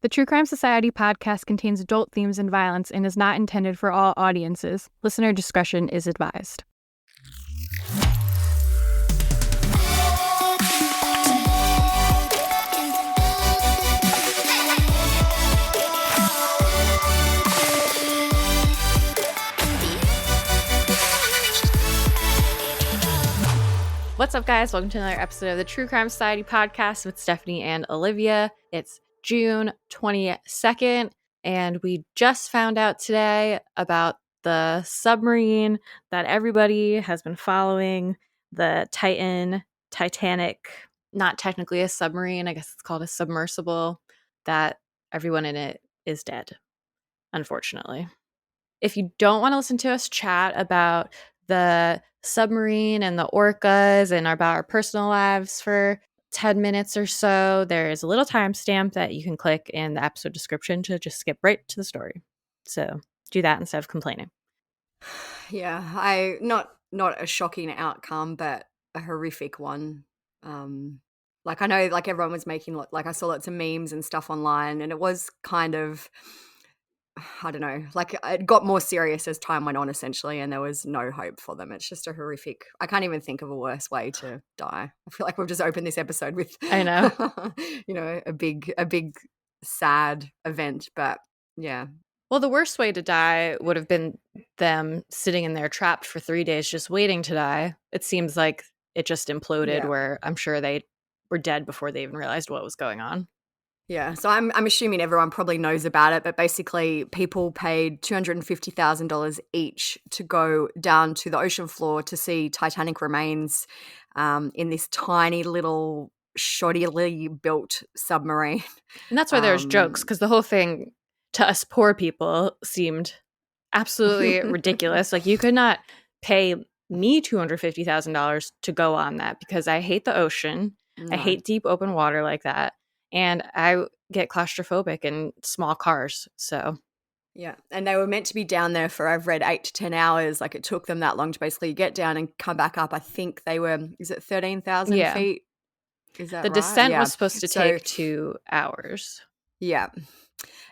The True Crime Society podcast contains adult themes and violence and is not intended for all audiences. Listener discretion is advised. What's up, guys? Welcome to another episode of the True Crime Society podcast with Stephanie and Olivia. It's June 22nd, and we just found out today about the submarine that everybody has been following, the Titanic, not technically a submarine, I guess it's called a submersible, that everyone in it is dead, unfortunately. If you don't want to listen to us chat about the submarine and the orcas and about our personal lives for 10 minutes or so, there is a little timestamp that you can click in the episode description to just skip right to the story. So do that instead of complaining. Yeah, not a shocking outcome, but a horrific one. Like I know, like everyone was making, like I saw lots of memes and stuff online, and it was kind of, I don't know, like it got more serious as time went on, essentially, and there was no hope for them. It's just a horrific. I can't even think of a worse way to die. I feel like we've just opened this episode with, I know, a big sad event, but yeah. Well, the worst way to die would have been them sitting in there trapped for 3 days just waiting to die. It seems like it just imploded where I'm sure they were dead before they even realized what was going on. Yeah, so I'm assuming everyone probably knows about it, but basically people paid $250,000 each to go down to the ocean floor to see Titanic remains in this tiny little shoddily built submarine. And that's why there's jokes, because the whole thing to us poor people seemed absolutely ridiculous. Like, you could not pay me $250,000 to go on that because I hate the ocean. No. I hate deep open water like that. And I get claustrophobic in small cars. So yeah, and they were meant to be down there for, I've read, 8 to 10 hours. Like it took them that long to basically get down and come back up. I think they were, is it 13,000 feet? Is that the right? descent was supposed to take 2 hours. Yeah.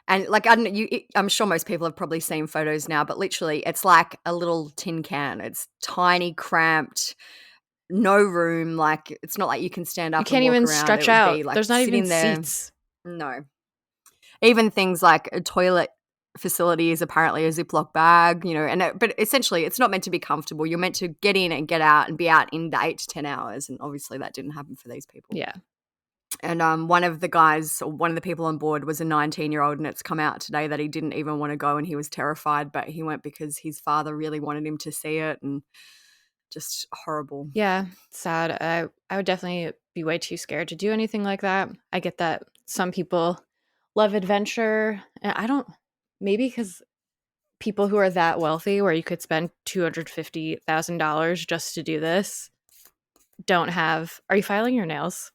And like, I don't know, I'm sure most people have probably seen photos now, but literally it's like a little tin can. It's tiny, cramped, no room. Like it's not like you can stand up. You can't and walk even around. stretch It would out. be like there's not even there. seats. No. Even things like a toilet facility is apparently a Ziploc bag, but essentially it's not meant to be comfortable. You're meant to get in and get out and be out in the 8 to 10 hours. And obviously that didn't happen for these people. Yeah. And one of the guys, or one of the people on board, was a 19-year-old, and it's come out today that he didn't even want to go and he was terrified, but he went because his father really wanted him to see it, and just horrible. Yeah, sad. I would definitely be way too scared to do anything like that. I get that some people love adventure, and I don't, maybe because people who are that wealthy where you could spend $250,000 just to do this don't have. Are you filing your nails?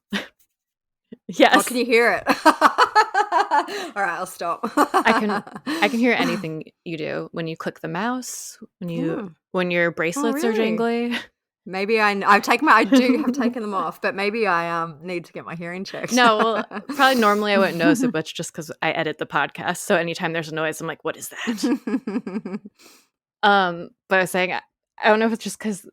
Yes. Oh, can you hear it? All right, I'll stop. I can hear anything you do when you click the mouse, when your bracelets are jingly. Maybe I do have taken them off, but maybe I need to get my hearing checked. No, well, probably normally I wouldn't notice it, but it's just because I edit the podcast. So anytime there's a noise, I'm like, what is that? But I was saying, I don't know if it's just because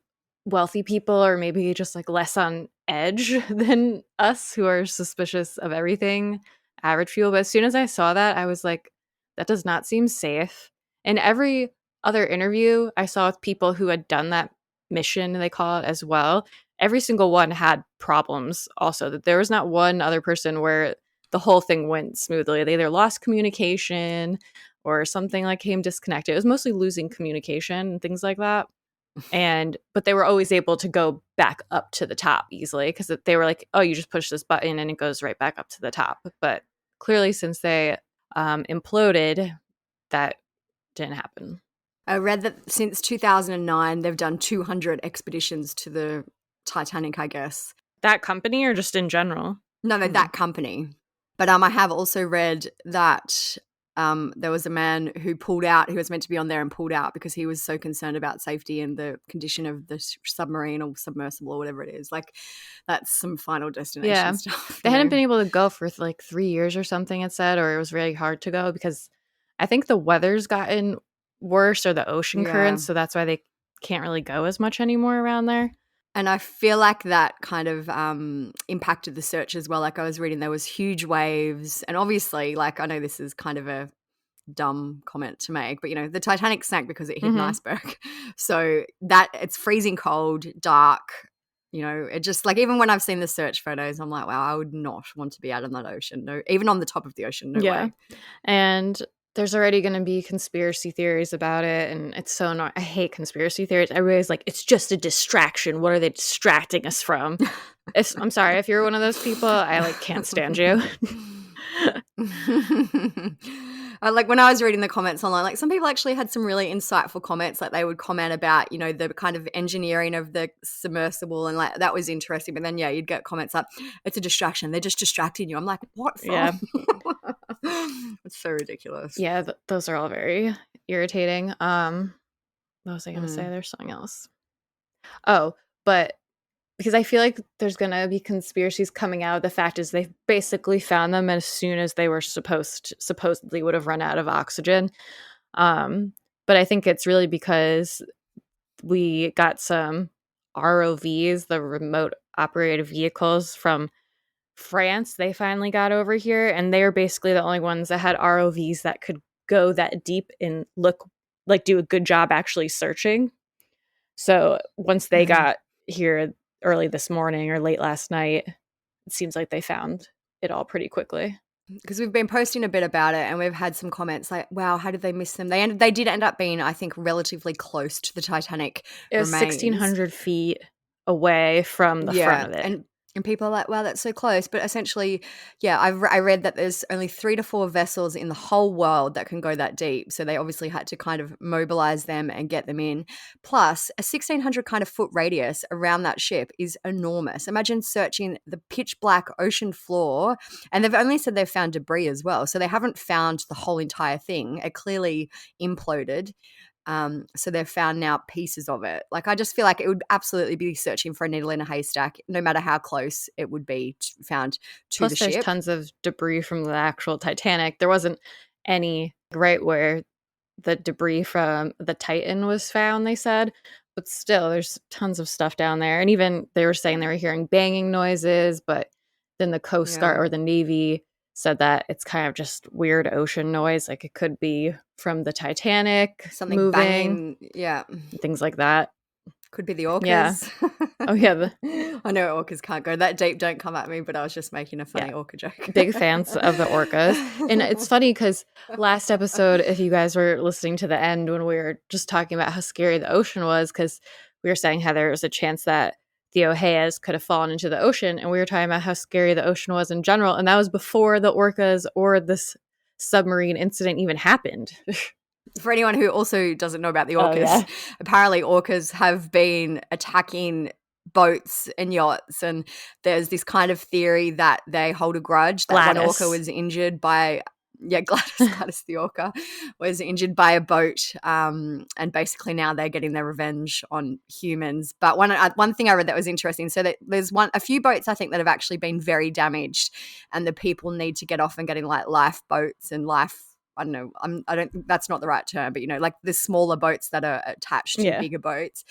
wealthy people are maybe just like less on edge than us who are suspicious of everything, average people. But as soon as I saw that, I was like, that does not seem safe. And every other interview I saw with people who had done that mission, they call it, as well, every single one had problems also. That there was not one other person where the whole thing went smoothly. They either lost communication or something like came disconnected. It was mostly losing communication and things like that. But they were always able to go back up to the top easily because they were like, oh, you just push this button and it goes right back up to the top. But clearly, since they imploded, that didn't happen. I read that since 2009, they've done 200 expeditions to the Titanic, I guess. That company or just in general? No, that company. But I have also read that there was a man who pulled out, who was meant to be on there and pulled out because he was so concerned about safety and the condition of the submarine or submersible or whatever it is. Like, that's some Final Destination stuff. They hadn't been able to go for like 3 years or something, it said, or it was really hard to go because I think the weather's gotten worse or the ocean currents, so that's why they can't really go as much anymore around there. And I feel like that kind of impacted the search as well. Like, I was reading there was huge waves, and obviously, like, I know this is kind of a dumb comment to make, but, you know, the Titanic sank because it hit an iceberg. So that it's freezing cold, dark, you know, it just, like, even when I've seen the search photos, I'm like, wow, I would not want to be out in that ocean. No, even on the top of the ocean, no way. And there's already going to be conspiracy theories about it, and it's so annoying. I hate conspiracy theories. Everybody's like, it's just a distraction. What are they distracting us from? I'm sorry, if you're one of those people, I like can't stand you. Like, when I was reading the comments online, like, some people actually had some really insightful comments. Like, they would comment about, you know, the kind of engineering of the submersible, and like that was interesting. But then you'd get comments like, it's a distraction, they're just distracting you. I'm like, what from? It's so ridiculous. Yeah, those are all very irritating. What was I gonna say? There's something else. Oh, but because I feel like there's gonna be conspiracies coming out. The fact is, they basically found them as soon as they were supposedly would have run out of oxygen. But I think it's really because we got some ROVs, the remote operated vehicles from France. They finally got over here, and they were basically the only ones that had ROVs that could go that deep and do a good job actually searching. So once they got here early this morning or late last night, it seems like they found it all pretty quickly. Because we've been posting a bit about it, and we've had some comments like, wow, how did they miss them? They did end up being, I think, relatively close to the Titanic It was remains. 1,600 feet away from the front of it. And people are like, wow, that's so close. But essentially, I read that there's only 3 to 4 vessels in the whole world that can go that deep. So they obviously had to kind of mobilize them and get them in. Plus, a 1,600 kind of foot radius around that ship is enormous. Imagine searching the pitch black ocean floor. And they've only said they've found debris as well. So they haven't found the whole entire thing. It clearly imploded. So they've found now pieces of it. Like, I just feel like it would absolutely be searching for a needle in a haystack, no matter how close it would be found to the ship. Plus, there's tons of debris from the actual Titanic. There wasn't any right where the debris from the Titan was found, they said. But still, there's tons of stuff down there. And even they were saying they were hearing banging noises, but then the Coast Guard or the Navy said that it's kind of just weird ocean noise. Like, it could be from the Titanic, something moving, banging, things like that. Could be the orcas. Yeah. Oh, yeah. I know orcas can't go that deep. Don't come at me, but I was just making a funny orca joke. Big fans of the orcas. And it's funny because last episode, if you guys were listening to the end when we were just talking about how scary the ocean was, because we were saying how there was a chance that the Ohayas could have fallen into the ocean, and we were talking about how scary the ocean was in general, and that was before the orcas or this submarine incident even happened. For anyone who also doesn't know about the orcas, apparently orcas have been attacking boats and yachts, and there's this kind of theory that they hold a grudge that one orca was injured by Gladys the orca was injured by a boat, and basically now they're getting their revenge on humans. But one thing I read that was interesting, so that there's a few boats I think that have actually been very damaged, and the people need to get off and get in like lifeboats and I don't know, that's not the right term, but you know, like the smaller boats that are attached to bigger boats.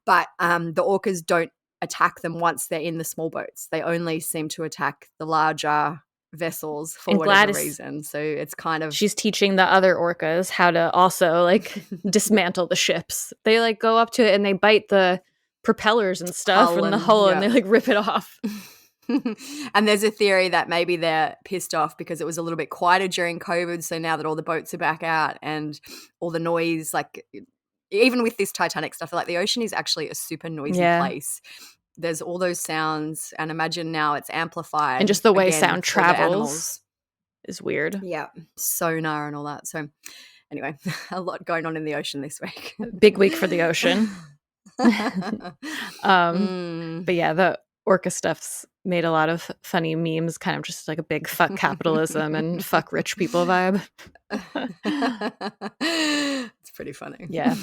But the orcas don't attack them once they're in the small boats. They only seem to attack the larger vessels for whatever reason. So it's kind of, she's teaching the other orcas how to also like dismantle the ships. They like go up to it and they bite the propellers and stuff from the hull and they like rip it off. And there's a theory that maybe they're pissed off because it was a little bit quieter during COVID. So now that all the boats are back out and all the noise, like even with this Titanic stuff, like the ocean is actually a super noisy place. There's all those sounds, and imagine now it's amplified. And just the way sound travels is weird. Yeah, sonar and all that. So anyway, a lot going on in the ocean this week. Big week for the ocean. But yeah, the orca stuff's made a lot of funny memes, kind of just like a big fuck capitalism and fuck rich people vibe. It's pretty funny. Yeah.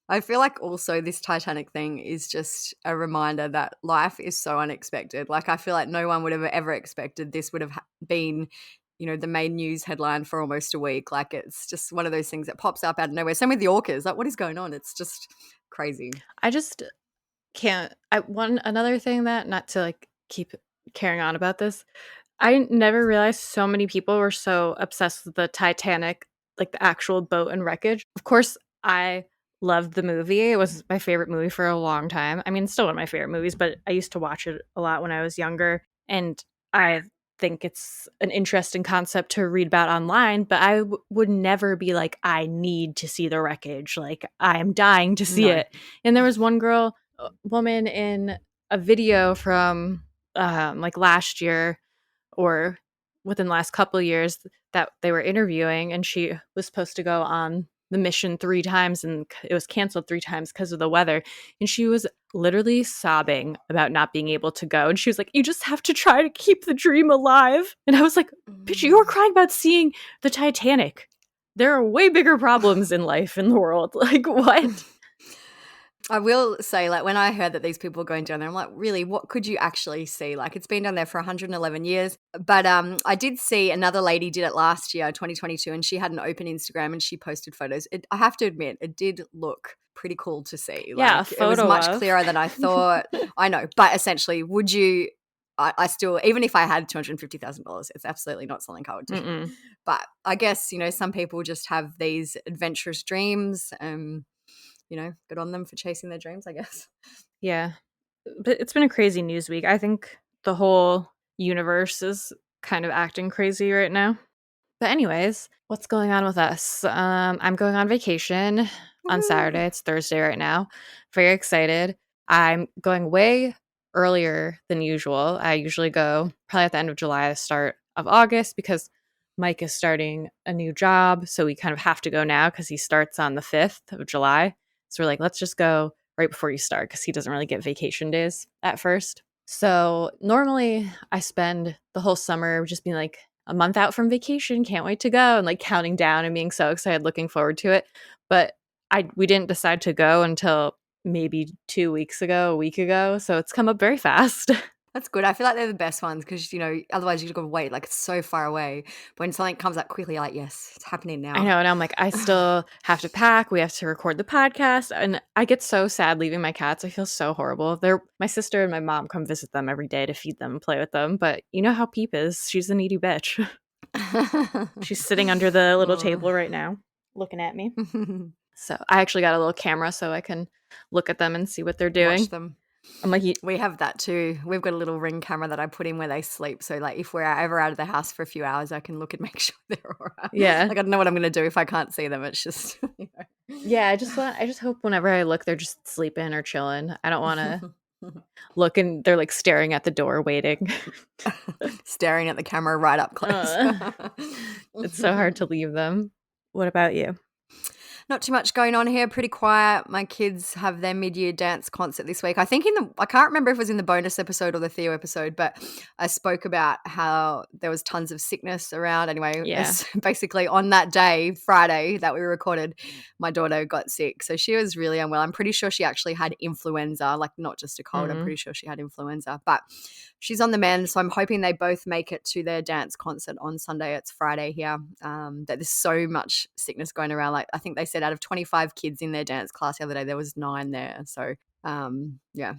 I feel like also this Titanic thing is just a reminder that life is so unexpected. Like, I feel like no one would have ever expected this would have been, the main news headline for almost a week. Like, it's just one of those things that pops up out of nowhere. Same with the orcas. Like, what is going on? It's just crazy. I just can't. Another thing that, not to like keep carrying on about this, I never realized so many people were so obsessed with the Titanic, like the actual boat and wreckage. Of course, I loved the movie. It was my favorite movie for a long time. I mean, it's still one of my favorite movies, but I used to watch it a lot when I was younger. And I think it's an interesting concept to read about online, but I would never be like, I need to see the wreckage. Like, I am dying to see it. And there was one woman in a video from like last year or within the last couple of years that they were interviewing, and she was supposed to go on the mission 3 times and it was canceled 3 times because of the weather, and she was literally sobbing about not being able to go, and she was like, you just have to try to keep the dream alive. And I was like, bitch, you were crying about seeing the Titanic. There are way bigger problems in life, in the world. Like, what? I will say, like, when I heard that these people were going down there, I'm like, really, what could you actually see? Like, it's been down there for 111 years. But I did see another lady did it last year, 2022, and she had an open Instagram and she posted photos. I have to admit, it did look pretty cool to see. Yeah, like, it was much clearer than I thought. I know, but essentially, would you? I still, even if I had $250,000, it's absolutely not something I would do. Mm-mm. But I guess, some people just have these adventurous dreams. Good on them for chasing their dreams, I guess. Yeah. But it's been a crazy news week. I think the whole universe is kind of acting crazy right now. But anyways, what's going on with us? I'm going on vacation on Saturday. It's Thursday right now. Very excited. I'm going way earlier than usual. I usually go probably at the end of July, the start of August, because Mike is starting a new job. So we kind of have to go now because he starts on the 5th of July. So we're like, let's just go right before you start, because he doesn't really get vacation days at first. So normally I spend the whole summer just being like a month out from vacation, can't wait to go, and like counting down and being so excited, looking forward to it. But we didn't decide to go until maybe 2 weeks ago, a week ago. So it's come up very fast. That's good. I feel like they're the best ones because, otherwise you've got to wait. Like, it's so far away. But when something comes up quickly, you're like, yes, it's happening now. I know. And I'm like, I still have to pack. We have to record the podcast. And I get so sad leaving my cats. I feel so horrible. My sister and my mom come visit them every day to feed them and play with them. But you know how Peep is. She's a needy bitch. She's sitting under the little table right now looking at me. So I actually got a little camera so I can look at them and see what they're doing. Watch them. I'm like, we have that too. We've got a little Ring camera that I put in where they sleep. So, like, if we're ever out of the house for a few hours, I can look and make sure they're all right. Yeah. Like, I don't know what I'm going to do if I can't see them. It's just, Yeah, I just hope whenever I look, they're just sleeping or chilling. I don't want to look and they're like staring at the door, waiting. Staring at the camera right up close. It's so hard to leave them. What about you? Not too much going on here. Pretty quiet. My kids have their mid-year dance concert this week. I think I can't remember if it was in the bonus episode or the Theo episode, but I spoke about how there was tons of sickness around. Anyway, Yeah. Basically on that day, Friday, that we recorded, my daughter got sick. So she was really unwell. I'm pretty sure she actually had influenza, like not just a cold. I'm pretty sure she had influenza, but she's on the mend. So I'm hoping they both make it to their dance concert on Sunday. It's Friday here. That there's so much sickness going around. Like, I think they said out of 25 kids in their dance class the other day, there was 9 there. So, yeah,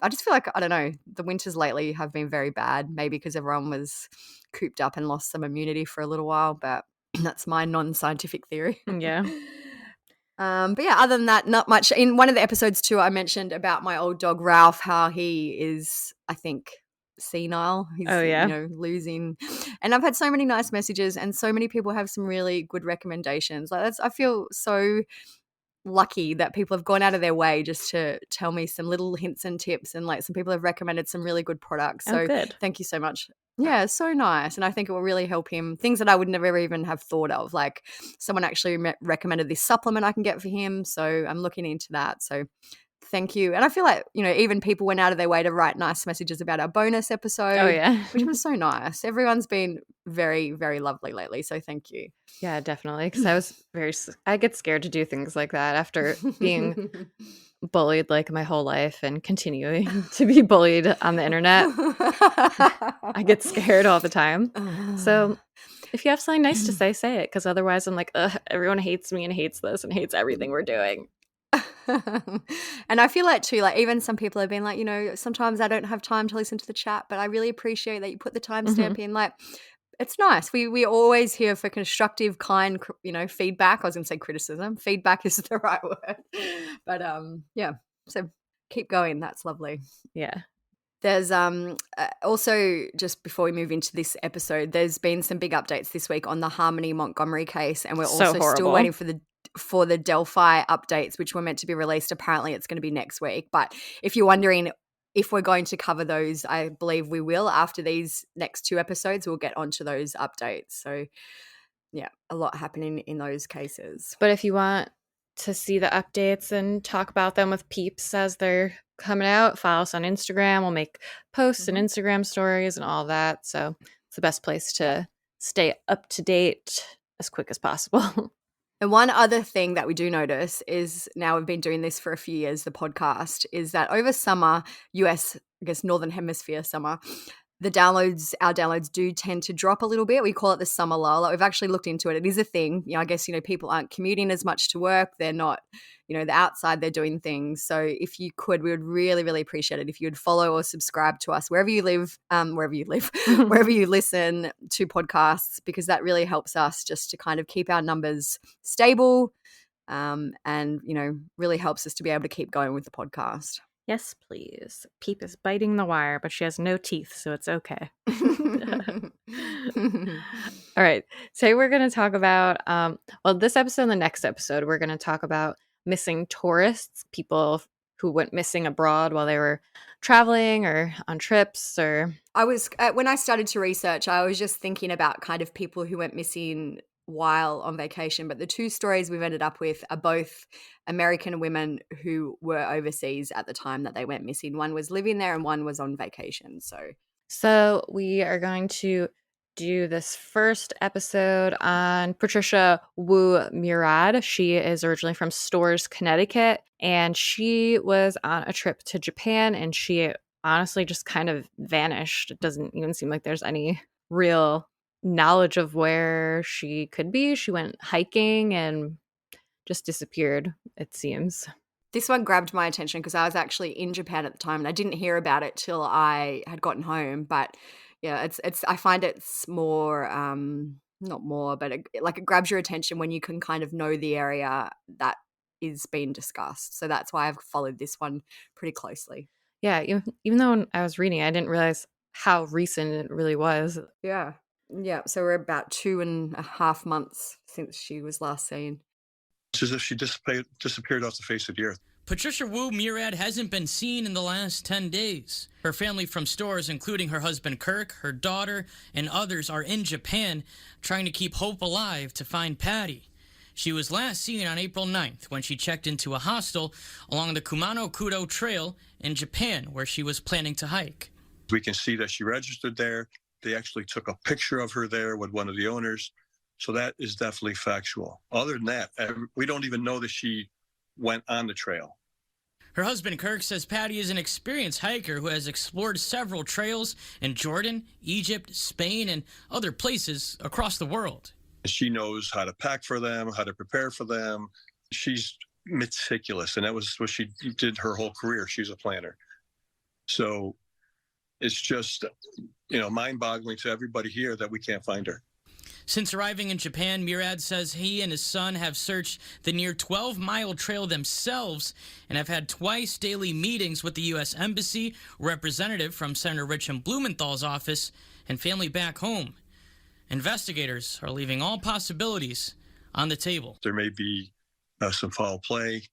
I just feel like, I don't know, the winters lately have been very bad, maybe because everyone was cooped up and lost some immunity for a little while, but that's my non-scientific theory. Yeah. But yeah, other than that, not much. In one of the episodes too, I mentioned about my old dog, Ralph, how he is, I think, senile. He's, losing. And I've had so many nice messages and so many people have some really good recommendations. Like, I feel so lucky that people have gone out of their way just to tell me some little hints and tips, and like some people have recommended some really good products. So good. Thank you so much. Yeah, so nice. And I think it will really help him. Things that I would never even have thought of. Like, someone actually recommended this supplement I can get for him. So I'm looking into that. So thank you. And I feel like, even people went out of their way to write nice messages about our bonus episode. Oh, yeah. Which was so nice. Everyone's been very, very lovely lately. So thank you. Yeah, definitely. Because I get scared to do things like that after being bullied like my whole life and continuing to be bullied on the internet. I get scared all the time. So if you have something nice to say it. Because otherwise I'm like, ugh, everyone hates me and hates this and hates everything we're doing. And I feel like too, like even some people have been like, sometimes I don't have time to listen to the chat, but I really appreciate that you put the timestamp in. Like, it's nice. We always here for constructive, kind, feedback. I was going to say criticism. Feedback is the right word. But yeah. So keep going. That's lovely. Yeah. There's also, just before we move into this episode, there's been some big updates this week on the Harmony Montgomery case, and we're also still waiting for the Delphi updates, which were meant to be released. Apparently, it's going to be next week. But if you're wondering if we're going to cover those, I believe we will. After these next 2 episodes, we'll get onto those updates. So, yeah, a lot happening in those cases. But if you want to see the updates and talk about them with peeps as they're coming out, follow us on Instagram. We'll make posts and Instagram stories and all that. So it's the best place to stay up to date as quick as possible. And one other thing that we do notice is, now we've been doing this for a few years, the podcast, is that over summer, US, I guess Northern Hemisphere summer, our downloads do tend to drop a little bit. We call it the summer lull. We've actually looked into it. It is a thing. I guess, people aren't commuting as much to work. They're not, they're outside, they're doing things. So if you could, we would really, really appreciate it if you would follow or subscribe to us wherever you live, wherever you listen to podcasts, because that really helps us just to kind of keep our numbers stable, and, really helps us to be able to keep going with the podcast. Yes, please. Peep is biting the wire, but she has no teeth, so it's okay. All right. Today we're going to talk about, this episode and the next episode, we're going to talk about missing tourists, people who went missing abroad while they were traveling or on trips. Or when I started to research, I was just thinking about kind of people who went missing while on vacation, but the 2 stories we've ended up with are both American women who were overseas at the time that they went missing. One was living there and one was on vacation. So we are going to do this first episode on Patricia Wu-Murad. She is originally from Storrs, Connecticut, and she was on a trip to Japan, and she honestly just kind of vanished. It doesn't even seem like there's any real knowledge of where she could be. She went hiking and just disappeared, it seems. This one grabbed my attention because I was actually in Japan at the time and I didn't hear about it till I had gotten home. But yeah, it's I find it's more, not more, but it grabs your attention when you can kind of know the area that is being discussed. So that's why I've followed this one pretty closely. Yeah, even though when I was reading, I didn't realize how recent it really was. Yeah. Yeah, so we're about 2.5 months since she was last seen. It's as if she disappeared off the face of the earth. Patricia Wu-Murad hasn't been seen in the last 10 days. Her family from Storrs, including her husband Kirk, her daughter, and others, are in Japan trying to keep hope alive to find Pattie. She was last seen on April 9th when she checked into a hostel along the Kumano-Kudo Trail in Japan, where she was planning to hike. We can see that she registered there. They actually took a picture of her there with one of the owners. So that is definitely factual. Other than that, we don't even know that she went on the trail. Her husband Kirk says Pattie is an experienced hiker who has explored several trails in Jordan, Egypt, Spain, and other places across the world. She knows how to pack for them, how to prepare for them. She's meticulous, and that was what she did her whole career. She's a planner. So it's just, mind-boggling to everybody here that we can't find her. Since arriving in Japan, Murad says he and his son have searched the near 12-mile trail themselves and have had twice daily meetings with the U.S. Embassy, representative from Senator Richard Blumenthal's office, and family back home. Investigators are leaving all possibilities on the table. There may be some foul play,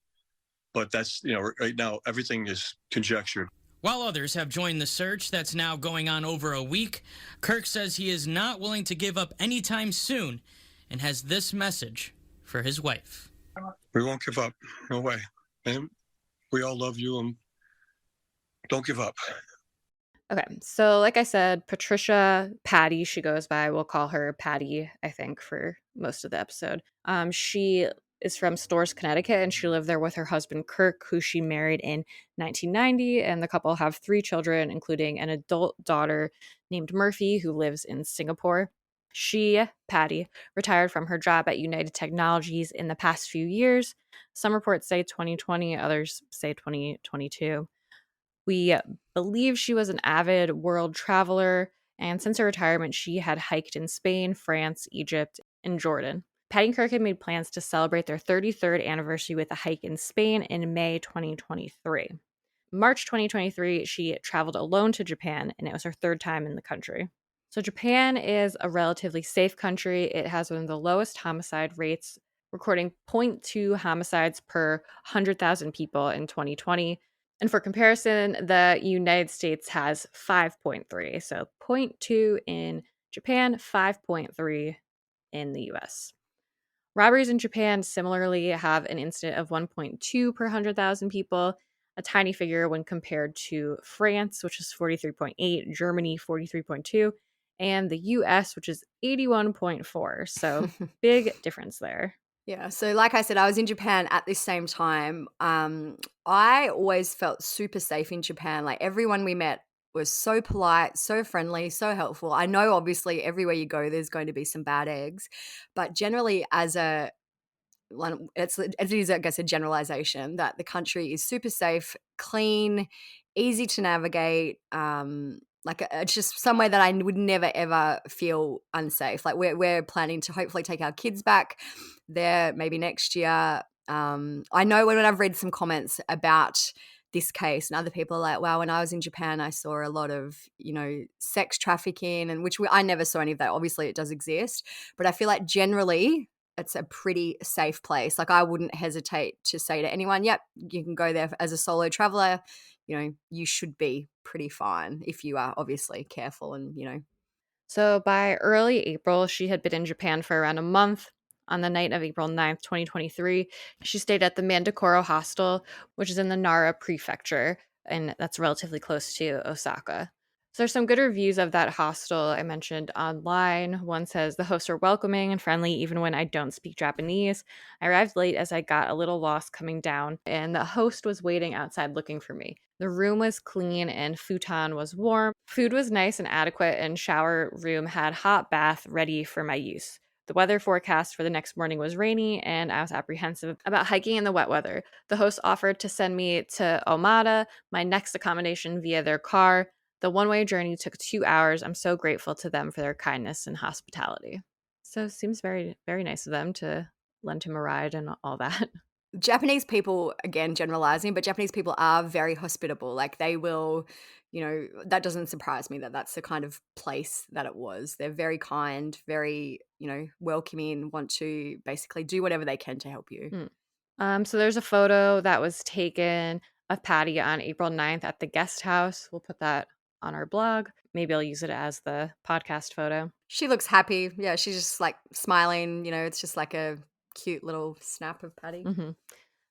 but that's, right now everything is conjectured. While others have joined the search that's now going on over a week, Kirk says he is not willing to give up anytime soon and has this message for his wife. We won't give up. No way. And We all love you, and don't give up. Okay, so like I said, Patricia, Pattie, she goes by. We'll call her Pattie, I think, for most of the episode. She is from Storrs, Connecticut, and she lived there with her husband, Kirk, who she married in 1990. And the couple have 3 children, including an adult daughter named Murphy, who lives in Singapore. She, Pattie, retired from her job at United Technologies in the past few years. Some reports say 2020, others say 2022. We believe she was an avid world traveler, and since her retirement, she had hiked in Spain, France, Egypt, and Jordan. Patty and Kirk had made plans to celebrate their 33rd anniversary with a hike in Spain in May 2023. March 2023, she traveled alone to Japan, and it was her 3rd time in the country. So Japan is a relatively safe country. It has one of the lowest homicide rates, recording 0.2 homicides per 100,000 people in 2020. And for comparison, the United States has 5.3. So 0.2 in Japan, 5.3 in the US. Robberies in Japan similarly have an incident of 1.2 per 100,000 people, a tiny figure when compared to France, which is 43.8, Germany 43.2, and the US, which is 81.4. So big difference there. Yeah. So, like I said, I was in Japan at this same time. I always felt super safe in Japan. Like everyone we met was so polite, so friendly, so helpful. I know, obviously, everywhere you go, there's going to be some bad eggs, but generally, it is, I guess, a generalization that the country is super safe, clean, easy to navigate. It's just somewhere that I would never ever feel unsafe. Like we're planning to hopefully take our kids back there maybe next year. I know when I've read some comments about this case and other people are like, wow, when I was in Japan, I saw a lot of, sex trafficking, and I never saw any of that. Obviously it does exist, but I feel like generally it's a pretty safe place. Like I wouldn't hesitate to say to anyone, yep, you can go there as a solo traveler. You should be pretty fine if you are obviously careful and. So by early April, she had been in Japan for around a month. On the night of April 9th, 2023, she stayed at the Mandakoro Hostel, which is in the Nara Prefecture, and that's relatively close to Osaka. So there's some good reviews of that hostel I mentioned online. One says, the hosts are welcoming and friendly even when I don't speak Japanese. I arrived late as I got a little lost coming down, and the host was waiting outside looking for me. The room was clean and futon was warm. Food was nice and adequate, and shower room had hot bath ready for my use. The weather forecast for the next morning was rainy, and I was apprehensive about hiking in the wet weather. The host offered to send me to Omada, my next accommodation, via their car. The one-way journey took 2 hours. I'm so grateful to them for their kindness and hospitality. So it seems very, very nice of them to lend him a ride and all that. Japanese people, again, generalizing, but Japanese people are very hospitable. Like they will, that doesn't surprise me that that's the kind of place that it was. They're very kind, very, welcoming, want to basically do whatever they can to help you. So there's a photo that was taken of Pattie on April 9th at the guest house. We'll put that on our blog. Maybe I'll use it as the podcast photo. She looks happy. Yeah, she's just like smiling. It's just like a cute little snap of Pattie. Mm-hmm.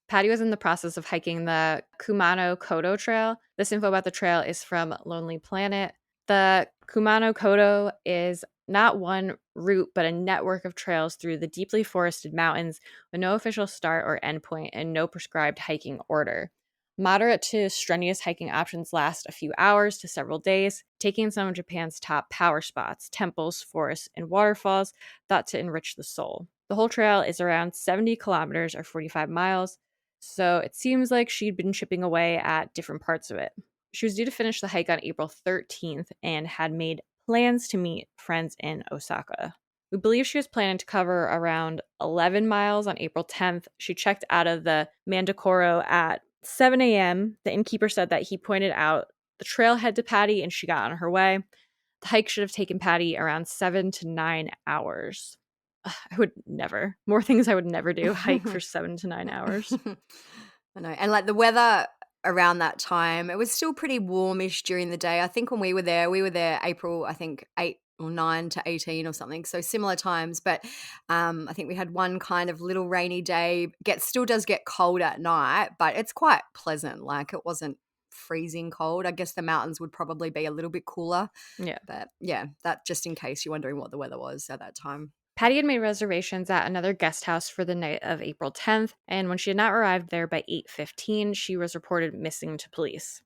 Pattie was in the process of hiking the Kumano Kodo Trail. This info about the trail is from Lonely Planet. The Kumano Kodo is not one route, but a network of trails through the deeply forested mountains with no official start or endpoint and no prescribed hiking order. Moderate to strenuous hiking options last a few hours to several days, taking some of Japan's top power spots, temples, forests, and waterfalls, thought to enrich the soul. The whole trail is around 70 kilometers or 45 miles, so it seems like she'd been chipping away at different parts of it. She was due to finish the hike on April 13th and had made plans to meet friends in Osaka. We believe she was planning to cover around 11 miles on April 10th. She checked out of the Mandakoro at 7 a.m. The innkeeper said that he pointed out the trailhead to Pattie and she got on her way. The hike should have taken Pattie around 7 to 9 hours. I would never. More things I would never do. Hike for 7 to 9 hours. I know. And like the weather around that time, it was still pretty warmish during the day. I think when we were there April, I think or 9 to 18 or something. So similar times. But I think we had one kind of little rainy day. Still does get cold at night, but it's quite pleasant. Like it wasn't freezing cold. I guess the mountains would probably be a little bit cooler. Yeah. But yeah, that just in case you're wondering what the weather was at that time. Pattie had made reservations at another guest house for the night of April 10th, and when she had not arrived there by 8:15, she was reported missing to police.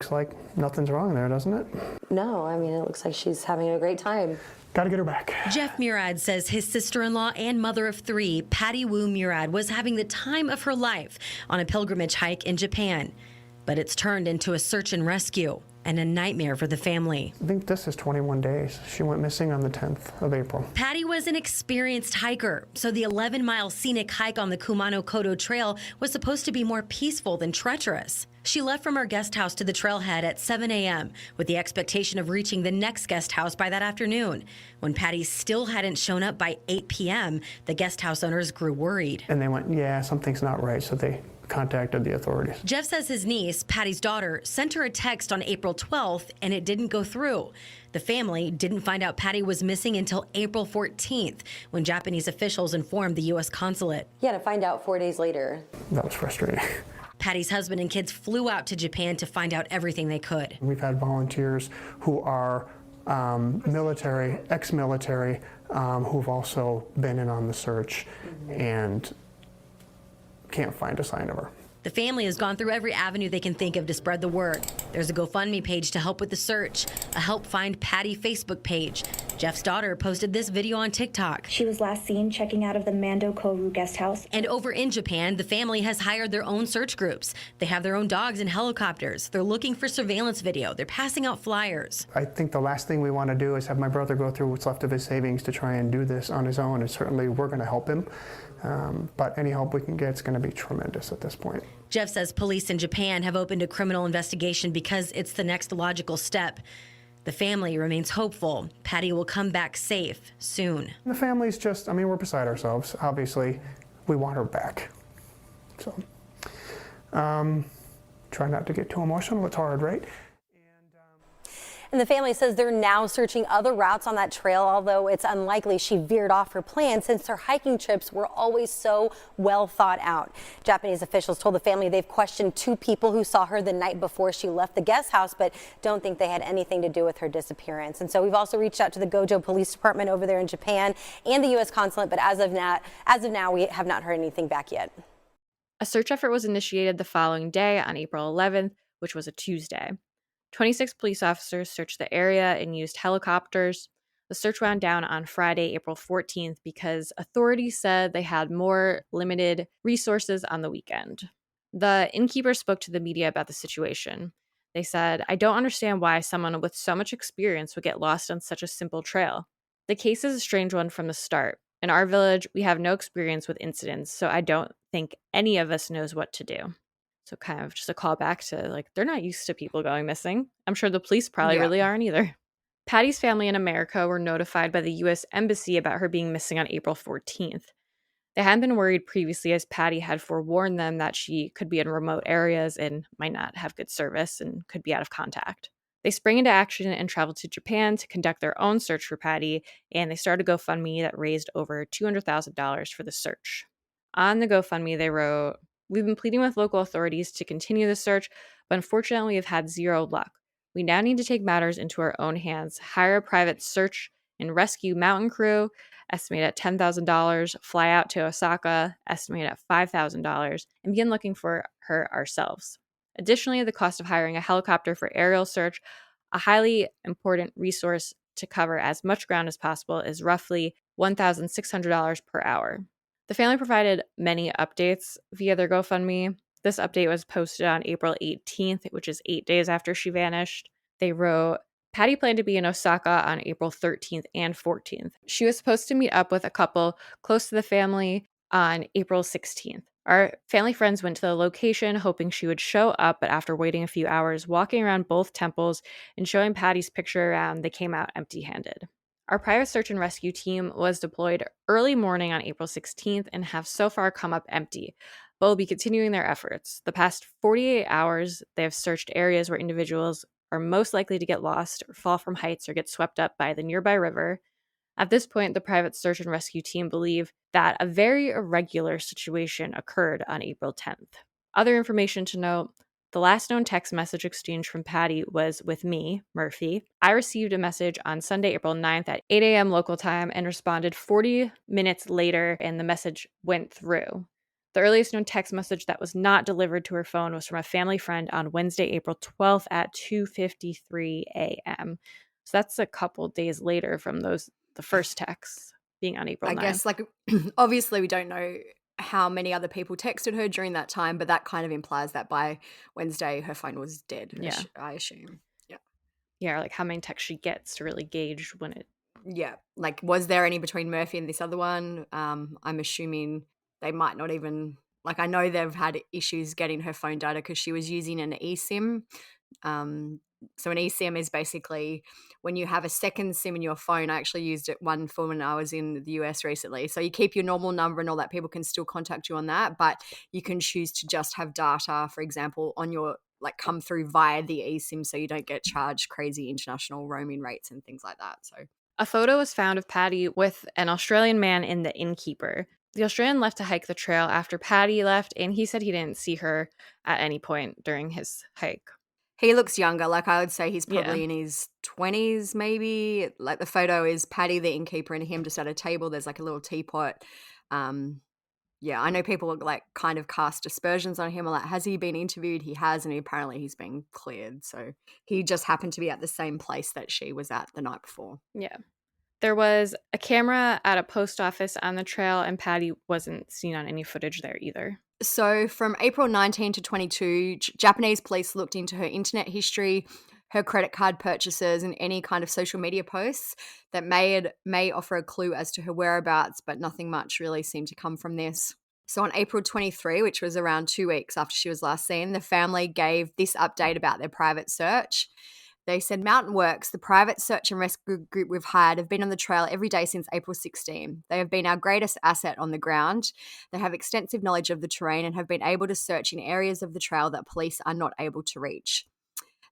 Looks like nothing's wrong there, doesn't it? No, I mean, it looks like she's having a great time. Gotta get her back. Jeff Murad says his sister-in-law and mother of 3, Pattie Wu-Murad, was having the time of her life on a pilgrimage hike in Japan. But it's turned into a search and rescue and a nightmare for the family. I think this is 21 days. She went missing on the 10th of April. Pattie was an experienced hiker, so the 11-mile scenic hike on the Kumano-Kodo Trail was supposed to be more peaceful than treacherous. She left from her guest house to the trailhead at 7 a.m. with the expectation of reaching the next guest house by that afternoon. When Pattie still hadn't shown up by 8 p.m., the guest house owners grew worried. And they went, yeah, something's not right, so they contacted the authorities. Jeff says his niece, Pattie's daughter, sent her a text on April 12th and it didn't go through. The family didn't find out Pattie was missing until April 14th when Japanese officials informed the U.S. consulate. Yeah, to find out 4 days later. That was frustrating. Pattie's husband and kids flew out to Japan to find out everything they could. We've had volunteers who are military, ex-military, who've also been in on the search and can't find a sign of her. The family has gone through every avenue they can think of to spread the word. There's a GoFundMe page to help with the search, a Help Find Pattie Facebook page. Jeff's daughter posted this video on TikTok. She was last seen checking out of the Mando Koru guest house. And over in Japan, the family has hired their own search groups. They have their own dogs and helicopters. They're looking for surveillance video. They're passing out flyers. I think the last thing we want to do is have my brother go through what's left of his savings to try and do this on his own, and certainly we're going to help him. But any help we can get is going to be tremendous at this point. Jeff says police in Japan have opened a criminal investigation because it's the next logical step. The family remains hopeful Pattie will come back safe soon. The family's just, we're beside ourselves. Obviously, we want her back. So, try not to get too emotional. It's hard, right? And the family says they're now searching other routes on that trail, although it's unlikely she veered off her plan since her hiking trips were always so well thought out. Japanese officials told the family they've questioned 2 people who saw her the night before she left the guest house, but don't think they had anything to do with her disappearance. And so we've also reached out to the Gojo Police Department over there in Japan and the U.S. consulate, but as of now, we have not heard anything back yet. A search effort was initiated the following day on April 11th, which was a Tuesday. 26 police officers searched the area and used helicopters. The search wound down on Friday, April 14th, because authorities said they had more limited resources on the weekend. The innkeeper spoke to the media about the situation. They said, "I don't understand why someone with so much experience would get lost on such a simple trail. The case is a strange one from the start. In our village, we have no experience with incidents, so I don't think any of us knows what to do." So kind of just a callback to, they're not used to people going missing. I'm sure the police probably really aren't either. Pattie's family in America were notified by the U.S. Embassy about her being missing on April 14th. They hadn't been worried previously, as Pattie had forewarned them that she could be in remote areas and might not have good service and could be out of contact. They sprang into action and traveled to Japan to conduct their own search for Pattie, and they started a GoFundMe that raised over $200,000 for the search. On the GoFundMe, they wrote, "We've been pleading with local authorities to continue the search, but unfortunately we've had zero luck. We now need to take matters into our own hands, hire a private search and rescue mountain crew, estimated at $10,000, fly out to Osaka, estimated at $5,000, and begin looking for her ourselves. Additionally, the cost of hiring a helicopter for aerial search, a highly important resource to cover as much ground as possible, is roughly $1,600 per hour." The family provided many updates via their GoFundMe. This update was posted on April 18th, which is 8 days after she vanished. They wrote, "Pattie planned to be in Osaka on April 13th and 14th. She was supposed to meet up with a couple close to the family on April 16th. Our family friends went to the location hoping she would show up, but after waiting a few hours, walking around both temples and showing Pattie's picture around, they came out empty-handed. Our private search and rescue team was deployed early morning on April 16th and have so far come up empty, but will be continuing their efforts. The past 48 hours, they have searched areas where individuals are most likely to get lost or fall from heights or get swept up by the nearby river. At this point, the private search and rescue team believe that a very irregular situation occurred on April 10th. Other information to note: the last known text message exchange from Pattie was with me, Murphy. I received a message on Sunday, April 9th at 8 a.m. local time and responded 40 minutes later, and the message went through. The earliest known text message that was not delivered to her phone was from a family friend on Wednesday, April 12th at 2:53 a.m. So that's a couple days later from the first texts being on April 9th. I guess, like, obviously we don't know how many other people texted her during that time, but that kind of implies that by Wednesday her phone was dead. Yeah. I assume. Yeah. Yeah, like how many texts she gets to really gauge when it. Yeah. Like, was there any between Murphy and this other one? I'm assuming they might not even, like, I know they've had issues getting her phone data because she was using an eSIM. So an eSIM is basically when you have a second SIM in your phone. I actually used one for when I was in the US recently. So you keep your normal number and all that. People can still contact you on that, but you can choose to just have data, for example, on your, like, come through via the eSIM so you don't get charged crazy international roaming rates and things like that. So A photo was found of Pattie with an Australian man in the innkeeper. The Australian left to hike the trail after Pattie left, and he said he didn't see her at any point during his hike. he looks younger. Like, I would say he's probably Yeah. in his 20s, maybe. Like, the photo is Pattie, the innkeeper, and him just at a table. There's like a little teapot. Yeah, I know people like kind of cast aspersions on him. Like, has he been interviewed? He has, and apparently he's been cleared. So he just happened to be at the same place that she was at the night before. Yeah. There was a camera at a post office on the trail, and Pattie wasn't seen on any footage there either. So from April 19 to 22, Japanese police looked into her internet history, her credit card purchases, and any kind of social media posts that may offer a clue as to her whereabouts, but nothing much really seemed to come from this. So on April 23, which was around 2 weeks after she was last seen, the family gave this update about their private search. They said, Mountain Works, the private search and rescue group we've hired, have been on the trail every day since April 16. They have been our greatest asset on the ground. They have extensive knowledge of the terrain and have been able to search in areas of the trail that police are not able to reach.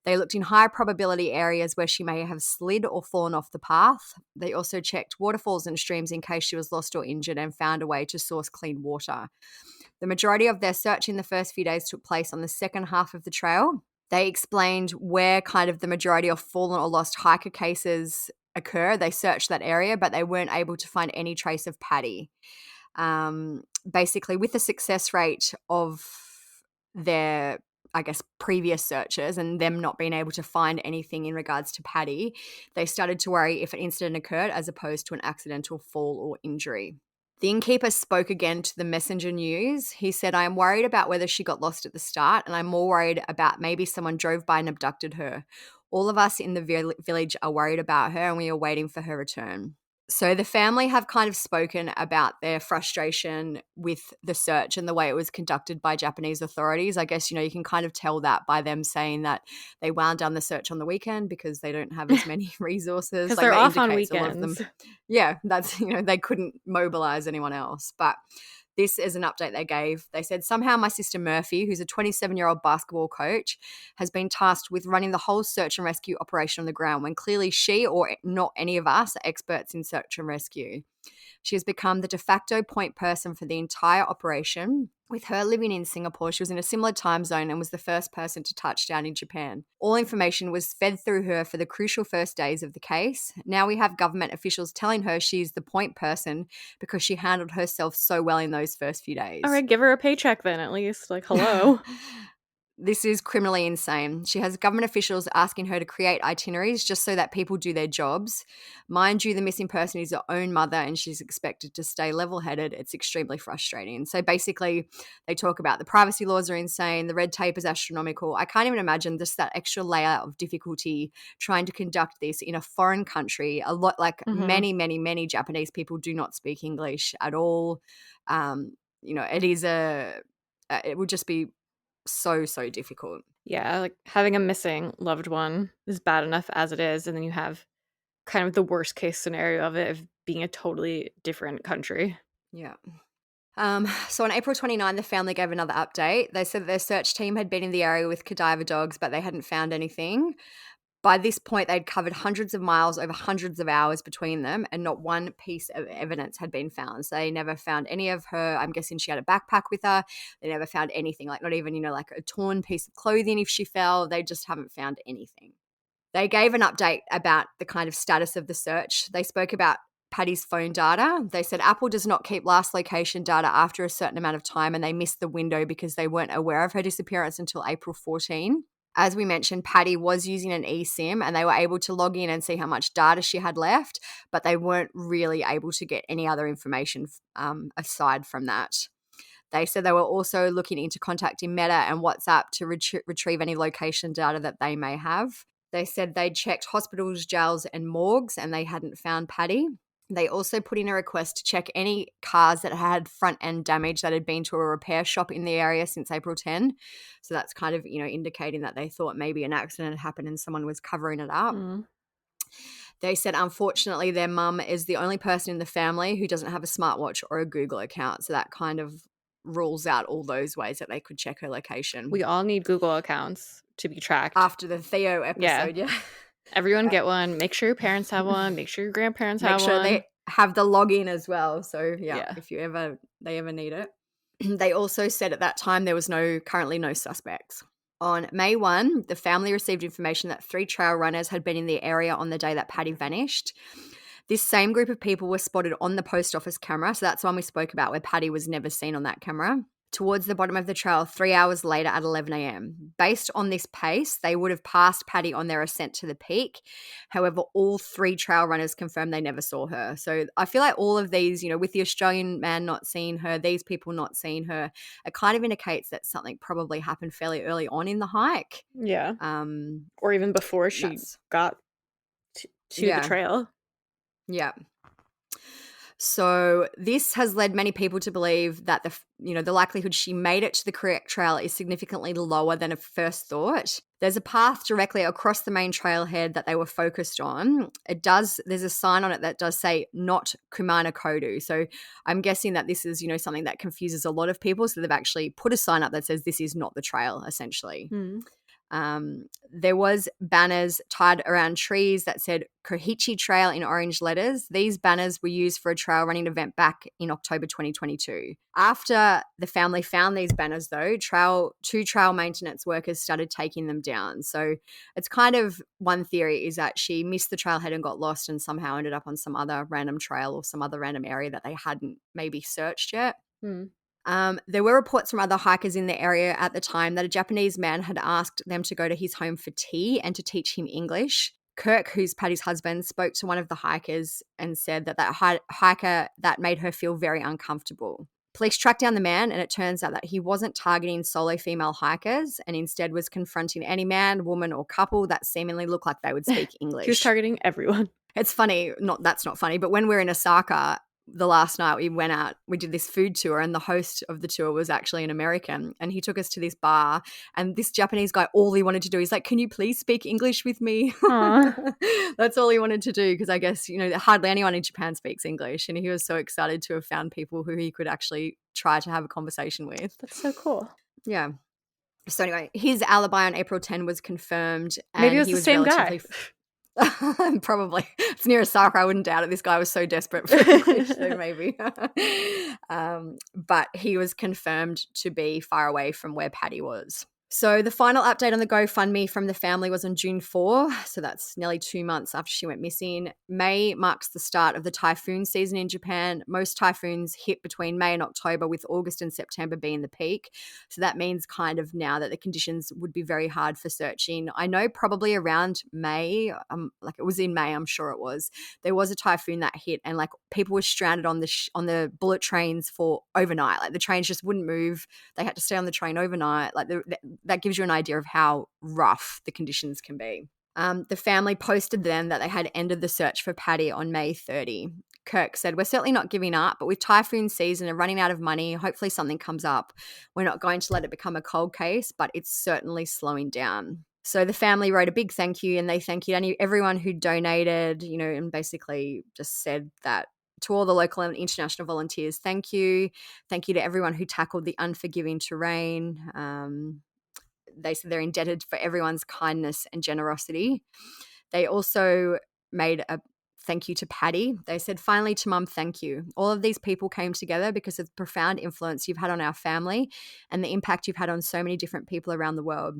They looked in high probability areas where she may have slid or fallen off the path. They also checked waterfalls and streams in case she was lost or injured and found a way to source clean water. The majority of their search in the first few days took place on the second half of the trail. They explained where kind of the majority of fallen or lost hiker cases occur. They searched that area, but they weren't able to find any trace of Pattie. Basically, with the success rate of their, I guess, previous searches and them not being able to find anything in regards to Pattie, they started to worry if an incident occurred as opposed to an accidental fall or injury. The innkeeper spoke again to the Messenger News. He said, I am worried about whether she got lost at the start, and I'm more worried about maybe someone drove by and abducted her. All of us in the village are worried about her, and we are waiting for her return. So the family have kind of spoken about their frustration with the search and the way it was conducted by Japanese authorities. I guess, you can kind of tell that by them saying that they wound down the search on the weekend because they don't have as many resources. Because they're off on weekends. Yeah, that's, they couldn't mobilize anyone else. But this is an update they gave. They said, somehow my sister Murphy, who's a 27-year-old basketball coach, has been tasked with running the whole search and rescue operation on the ground when clearly she or not any of us are experts in search and rescue. She has become the de facto point person for the entire operation. With her living in Singapore, she was in a similar time zone and was the first person to touch down in Japan. All information was fed through her for the crucial first days of the case. Now we have government officials telling her she's the point person because she handled herself so well in those first few days. All right, give her a paycheck then, at least. Like, hello. This is criminally insane. She has government officials asking her to create itineraries just so that people do their jobs. Mind you, the missing person is her own mother and she's expected to stay level-headed. It's extremely frustrating. So basically, they talk about the privacy laws are insane. The red tape is astronomical. I can't even imagine just that extra layer of difficulty trying to conduct this in a foreign country. A lot, like many, many, many Japanese people do not speak English at all. It would just be so difficult. Yeah, like having a missing loved one is bad enough as it is, and then you have kind of the worst case scenario of it of being a totally different country. Yeah. So on April 29, the family gave another update. They said their search team had been in the area with cadaver dogs, but they hadn't found anything. By this point, they'd covered hundreds of miles over hundreds of hours between them, and not one piece of evidence had been found. So they never found any of her. I'm guessing she had a backpack with her. They never found anything, like not even, like a torn piece of clothing if she fell. They just haven't found anything. They gave an update about the kind of status of the search. They spoke about Pattie's phone data. They said Apple does not keep last location data after a certain amount of time, and they missed the window because they weren't aware of her disappearance until April 14. As we mentioned, Pattie was using an eSIM, and they were able to log in and see how much data she had left, but they weren't really able to get any other information aside from that. They said they were also looking into contacting Meta and WhatsApp to retrieve any location data that they may have. They said they'd checked hospitals, jails, and morgues, and they hadn't found Pattie. They also put in a request to check any cars that had front end damage that had been to a repair shop in the area since April 10. So that's kind of, indicating that they thought maybe an accident had happened and someone was covering it up. They said, unfortunately, their mum is the only person in the family who doesn't have a smartwatch or a Google account. So that kind of rules out all those ways that they could check her location. We all need Google accounts to be tracked. After the Theo episode, yeah. Everyone get one. Make sure your parents have one. Make sure your grandparents have one. Make sure they have the login as well. So, if they ever need it. They also said at that time there was currently no suspects. On May 1, the family received information that 3 trail runners had been in the area on the day that Pattie vanished. This same group of people were spotted on the post office camera. So that's the one we spoke about, where Pattie was never seen on that camera, towards the bottom of the trail 3 hours later at 11 a.m. Based on this pace, they would have passed Pattie on their ascent to the peak. However, all 3 trail runners confirmed they never saw her. So I feel like all of these, with the Australian man not seeing her, these people not seeing her, it kind of indicates that something probably happened fairly early on in the hike. Yeah. Or even before she got to the trail. Yeah. So this has led many people to believe that the likelihood she made it to the correct trail is significantly lower than at first thought. There's a path directly across the main trailhead that they were focused on. There's a sign on it that does say not Kumano Kodu. So I'm guessing that this is, something that confuses a lot of people. So they've actually put a sign up that says this is not the trail, essentially. There was banners tied around trees that said Kohichi Trail in orange letters. These banners were used for a trail running event back in October 2022. After the family found these banners, though, 2 trail maintenance workers started taking them down. So it's kind of, one theory is that she missed the trailhead and got lost and somehow ended up on some other random trail or some other random area that they hadn't maybe searched yet. There were reports from other hikers in the area at the time that a Japanese man had asked them to go to his home for tea and to teach him English. Kirk, who's Pattie's husband, spoke to one of the hikers and said that hiker that made her feel very uncomfortable. Police tracked down the man, and it turns out that he wasn't targeting solo female hikers and instead was confronting any man, woman, or couple that seemingly looked like they would speak English. He was targeting everyone. It's funny. That's not funny, but when we were in Osaka, the last night we went out, we did this food tour, and the host of the tour was actually an American, and he took us to this bar, and this Japanese guy, all he wanted to do, he's like, can you please speak English with me? That's all he wanted to do, because I guess, hardly anyone in Japan speaks English, and he was so excited to have found people who he could actually try to have a conversation with. That's so cool. Yeah. So anyway, his alibi on April 10 was confirmed. And maybe it was the same guy. Probably. It's near Osaka. I wouldn't doubt it. This guy was so desperate for English, so maybe. But he was confirmed to be far away from where Pattie was. So the final update on the GoFundMe from the family was on June 4. So that's nearly 2 months after she went missing. May marks the start of the typhoon season in Japan. Most typhoons hit between May and October, with August and September being the peak. So that means kind of now that the conditions would be very hard for searching. I know probably around May, like it was in May, I'm sure it was, there was a typhoon that hit, and like people were stranded on the bullet trains for overnight. Like the trains just wouldn't move. They had to stay on the train overnight. Like that gives you an idea of how rough the conditions can be. The family posted then that they had ended the search for Pattie on May 30. Kirk said, we're certainly not giving up, but with typhoon season and running out of money, hopefully something comes up. We're not going to let it become a cold case, but it's certainly slowing down. So the family wrote a big thank you, and they thanked everyone who donated, and basically just said that to all the local and international volunteers, thank you. Thank you to everyone who tackled the unforgiving terrain. they said they're indebted for everyone's kindness and generosity. They also made a thank you to Pattie. They said, finally to Mum, thank you. All of these people came together because of the profound influence you've had on our family and the impact you've had on so many different people around the world.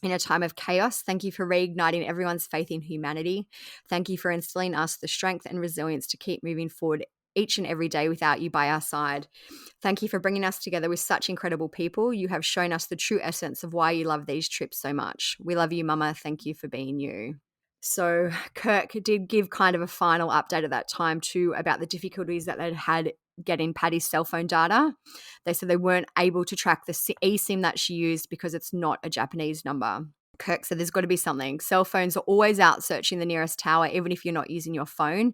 In a time of chaos, thank you for reigniting everyone's faith in humanity. Thank you for instilling us the strength and resilience to keep moving forward each and every day without you by our side. Thank you for bringing us together with such incredible people. You have shown us the true essence of why you love these trips so much. We love you, Mama. Thank you for being you. So Kirk did give kind of a final update at that time too about the difficulties that they'd had getting Pattie's cell phone data. They said they weren't able to track the eSIM that she used because it's not a Japanese number. Kirk said there's got to be something. Cell phones are always out searching the nearest tower, even if you're not using your phone.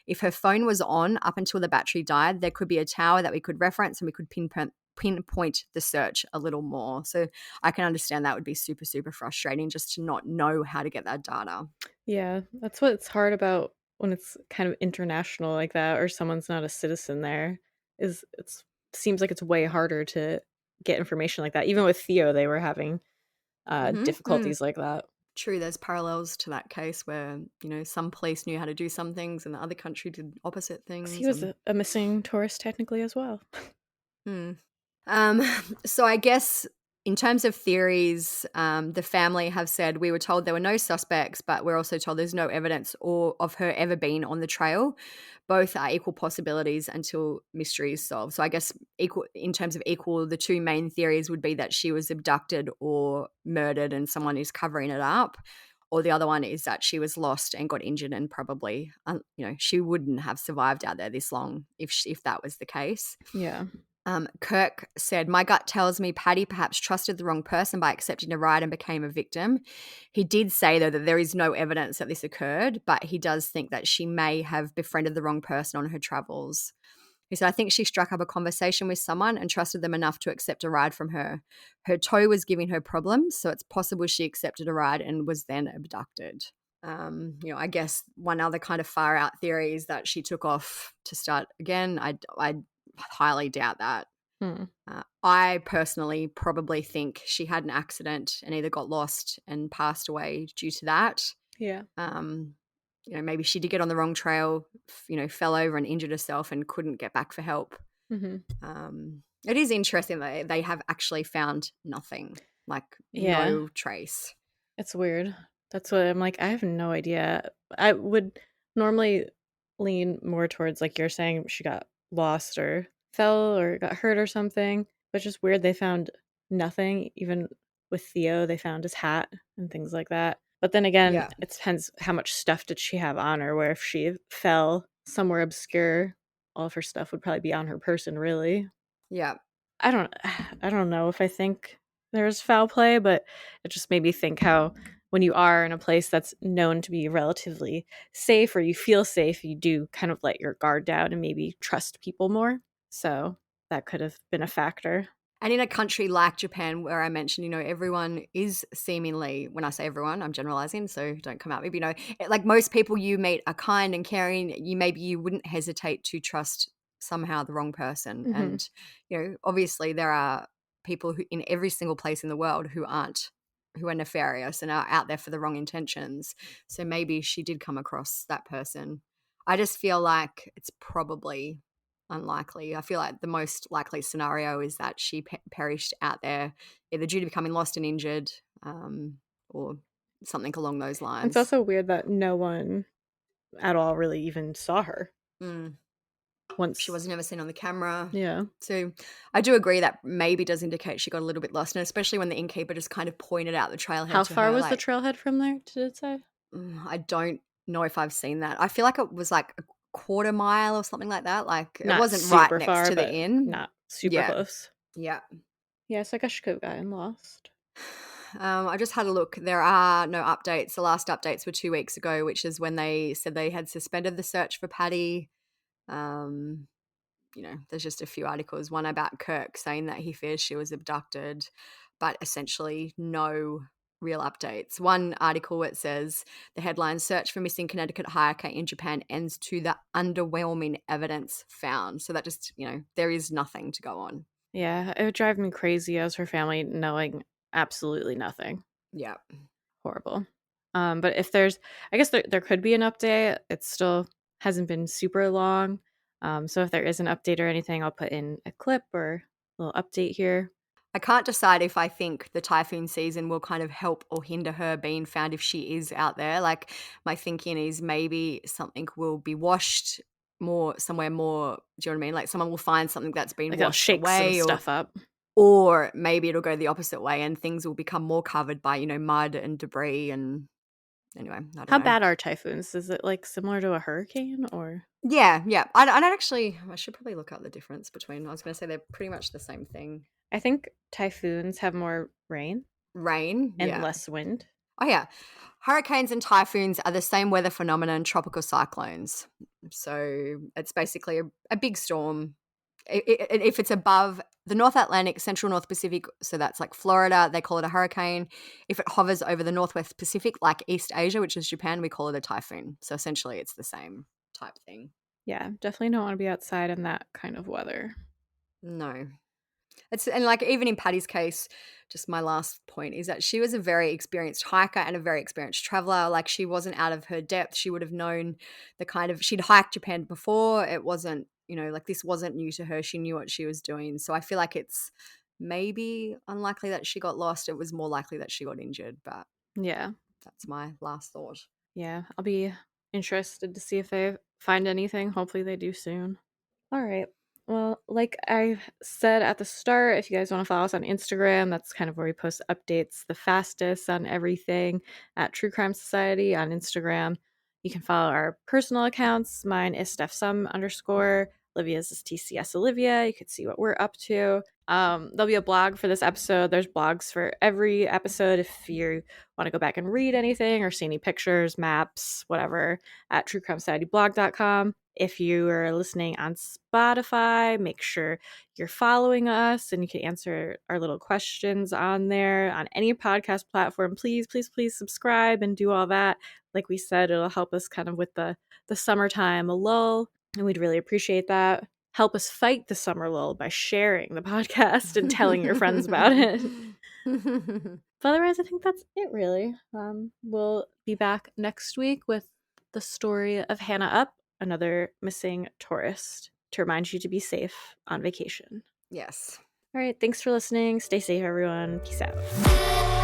If her phone was on up until the battery died, there could be a tower that we could reference and we could pinpoint the search a little more. So I can understand that would be super, super frustrating just to not know how to get that data. Yeah, that's what's hard about when it's kind of international like that, or someone's not a citizen there, is it's seems like it's way harder to get information like that. Even with Theo, they were having difficulties like that. True, there's parallels to that case where, some police knew how to do some things and the other country did opposite things. He was a missing tourist technically as well. So I guess in terms of theories, the family have said we were told there were no suspects, but we're also told there's no evidence or of her ever being on the trail. Both are equal possibilities until mystery is solved. So I guess in terms of equal, the two main theories would be that she was abducted or murdered and someone is covering it up. Or the other one is that she was lost and got injured and probably, she wouldn't have survived out there this long if that was the case. Yeah. Kirk said, my gut tells me Pattie perhaps trusted the wrong person by accepting a ride and became a victim. He did say, though, that there is no evidence that this occurred, but he does think that she may have befriended the wrong person on her travels. He said, I think she struck up a conversation with someone and trusted them enough to accept a ride from her. Her toe was giving her problems, so it's possible she accepted a ride and was then abducted. I guess one other kind of far out theory is that she took off to start again. I highly doubt that. I personally probably think she had an accident and either got lost and passed away due to that. Yeah. Maybe she did get on the wrong trail, fell over and injured herself and couldn't get back for help. It is interesting that they have actually found nothing, no trace. It's weird. That's what I'm like, I have no idea. I would normally lean more towards, like you're saying, she got lost or fell or got hurt or something. But it's just weird they found nothing. Even with Theo, they found his hat and things like that. But then again, it depends how much stuff did she have on her, where if she fell somewhere obscure, all of her stuff would probably be on her person, really. Yeah. I don't know if I think there's foul play, but it just made me think how when you are in a place that's known to be relatively safe, or you feel safe, you do kind of let your guard down and maybe trust people more. So that could have been a factor. And in a country like Japan, where I mentioned, everyone is seemingly, when I say everyone, I'm generalizing, so don't come at me, but like most people you meet are kind and caring. You wouldn't hesitate to trust somehow the wrong person. And, obviously there are people who in every single place in the world who are nefarious and are out there for the wrong intentions. So maybe she did come across that person. I just feel like it's probably unlikely. I feel like the most likely scenario is that she perished out there, either due to becoming lost and injured, or something along those lines. It's also weird that no one at all really even saw her. Once she wasn't ever seen on the camera. Yeah. So I do agree that maybe does indicate she got a little bit lost, and especially when the innkeeper just kind of pointed out the trailhead. How to far her, was the trailhead from there, did it say? I don't know if I've seen that. I feel like it was like a quarter mile or something like that. Like it wasn't right next far, to the inn. Not super close. Yeah. Yeah, so I guess she could have gotten lost. I just had a look. There are no updates. The last updates were 2 weeks ago, which is when they said they had suspended the search for Pattie. There's just a few articles. One about Kirk saying that he fears she was abducted, but essentially no real updates. One article, it says the headline, search for missing Connecticut hiker in Japan ends to the underwhelming evidence found. So that just, there is nothing to go on. Yeah, it would drive me crazy as her family knowing absolutely nothing. Yeah. Horrible. But if there's, I guess there could be an update. It still hasn't been super long. So if there is an update or anything, I'll put in a clip or a little update here. I can't decide if I think the typhoon season will kind of help or hinder her being found if she is out there. Like, my thinking is maybe something will be washed somewhere more. Do you know what I mean? Like, someone will find something that's been Like they'll washed shake some away, stuff up. or maybe it'll go the opposite way and things will become more covered by, mud and debris. And anyway, I don't How know. bad are typhoons? Is it like similar to a hurricane or? Yeah. I don't actually. I should probably look up the difference between. I was going to say they're pretty much the same thing. I think typhoons have more rain Rain, and yeah. less wind. Oh, yeah. Hurricanes and typhoons are the same weather phenomenon, tropical cyclones. So it's basically a big storm. If it's above the North Atlantic, Central North Pacific, so that's like Florida, they call it a hurricane. If it hovers over the Northwest Pacific, like East Asia, which is Japan, we call it a typhoon. So essentially it's the same type thing. Yeah, definitely don't want to be outside in that kind of weather. No. And like even in Pattie's case, just my last point is that she was a very experienced hiker and a very experienced traveler. Like, she wasn't out of her depth. She would have known she'd hiked Japan before. It wasn't, like, this wasn't new to her. She knew what she was doing. So I feel like it's maybe unlikely that she got lost. It was more likely that she got injured, but Yeah. that's my last thought. Yeah, I'll be interested to see if they find anything. Hopefully they do soon. All right. Well, like I said at the start, if you guys want to follow us on Instagram, that's kind of where we post updates the fastest on everything at True Crime Society on Instagram. You can follow our personal accounts. Mine is _. Olivia's is TCS Olivia. You could see what we're up to. There'll be a blog for this episode. There's blogs for every episode if you want to go back and read anything or see any pictures, maps, whatever, at truecrimesocietyblog.com. If you are listening on Spotify, make sure you're following us and you can answer our little questions on there. On any podcast platform, please subscribe and do all that. Like we said, it'll help us kind of with the summertime lull, and we'd really appreciate that. Help us fight the summer lull by sharing the podcast and telling your friends about it. But otherwise, I think that's it, really. We'll be back next week with the story of Hannah Up, another missing tourist, to remind you to be safe on vacation. Yes. All right, thanks for listening. Stay safe, everyone. Peace out.